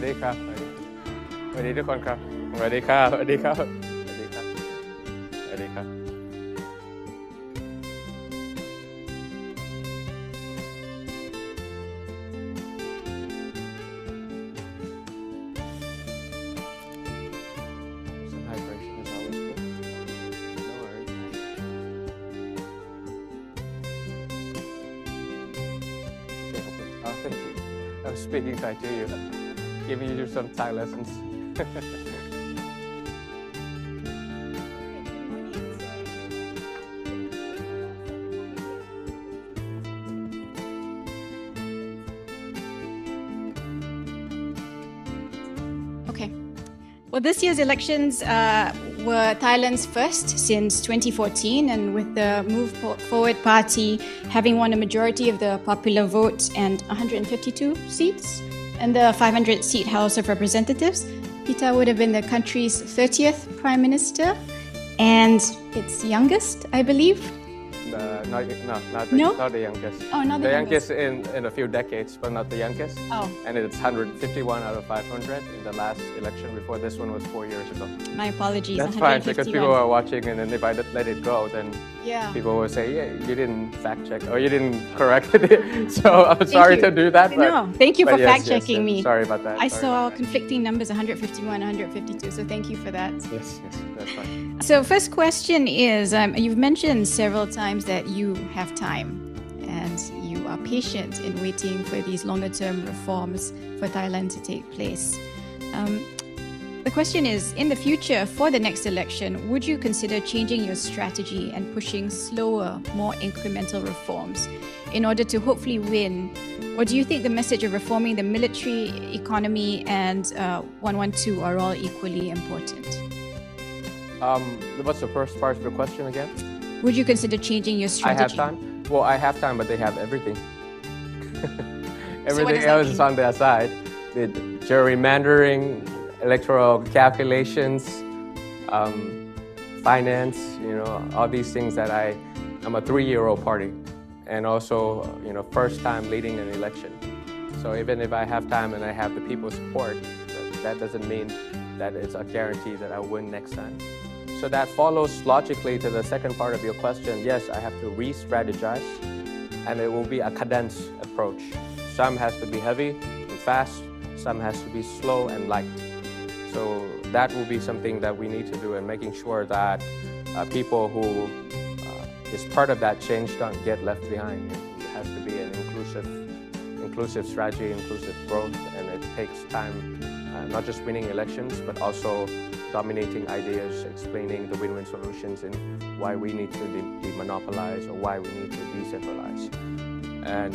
วัสดีครับสวัสดีทุกคนครับสวัสดีครับสวัสดีครับสวัสดีครับสวัสดีครับ Some hydration is always good. No worries. Oh, thank you. I was speaking Thai to you, giving you some Thai lessons. Okay. Well, this year's elections were Thailand's first since 2014, and with the Move Forward Party having won a majority of the popular vote and 152 seats in the 500-seat House of Representatives, Pita would have been the country's 30th Prime Minister and its youngest, I believe. Not the youngest. Oh, not the youngest in a few decades, but not the youngest. Oh. And it's 151 out of 500 in the last election. Before this one was 4 years ago. My apologies. That's fine, because people are watching, and then if I let it go, then people will say, yeah, you didn't fact check or you didn't correct it. So I'm sorry to do that. No, thank you for fact checking me. Sorry about that. I saw conflicting numbers, 151, 152. So thank you for that. Yes, that's fine. So first question is, you've mentioned several times that you have time and you are patient in waiting for these longer-term reforms for Thailand to take place. The question is, in the future, for the next election, would you consider changing your strategy and pushing slower, more incremental reforms in order to hopefully win? Or do you think the message of reforming the military, economy, and 112 are all equally important? What's the first part of the question again? Would you consider changing your strategy? I have time. Well, I have time, but they have everything. Everything So else is on their side. The gerrymandering, electoral calculations, finance, all these things that I'm a 3-year-old party, and also, first time leading an election. So even if I have time and I have the people's support, that doesn't mean that it's a guarantee that I'll win next time. So that follows logically to the second part of your question. Yes, I have to re-strategize, and it will be a cadence approach. Some has to be heavy and fast, some has to be slow and light. So that will be something that we need to do, and making sure that people who is part of that change don't get left behind. It has to be an inclusive strategy, inclusive growth, and it takes time, not just winning elections, but also dominating ideas, explaining the win-win solutions and why we need to demonopolize or why we need to decentralize. And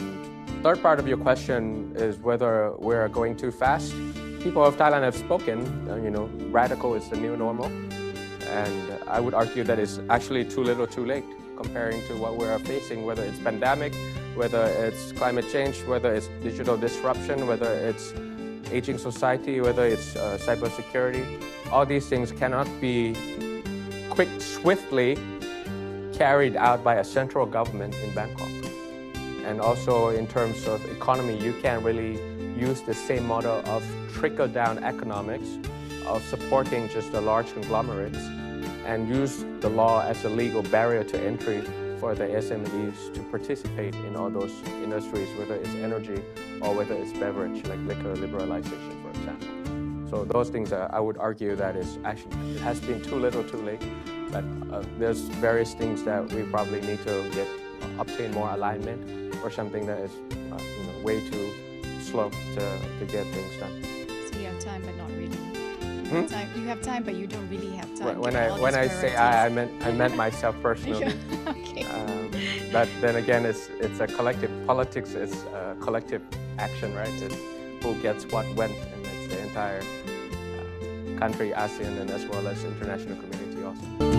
third part of your question is whether we're going too fast. People of Thailand have spoken, radical is the new normal. And I would argue that it's actually too little too late comparing to what we're facing, whether it's pandemic, whether it's climate change, whether it's digital disruption, whether it's aging society, whether it's cybersecurity. All these things cannot be swiftly carried out by a central government in Bangkok. And also in terms of economy, you can't really use the same model of trickle-down economics of supporting just the large conglomerates and use the law as a legal barrier to entry for the SMEs to participate in all those industries, whether it's energy or whether it's beverage, like liquor liberalization, for example. So those things, I would argue that it has been too little too late, but there's various things that we probably need to obtain more alignment, or something that is way too slow to get things done. So you have time, but not really. You have time, but you don't really have time. When I say I meant myself personally. Okay. But then again, it's a collective. Politics is a collective action, right? It's who gets what when, and it's the entire country, ASEAN, and as well as international community also.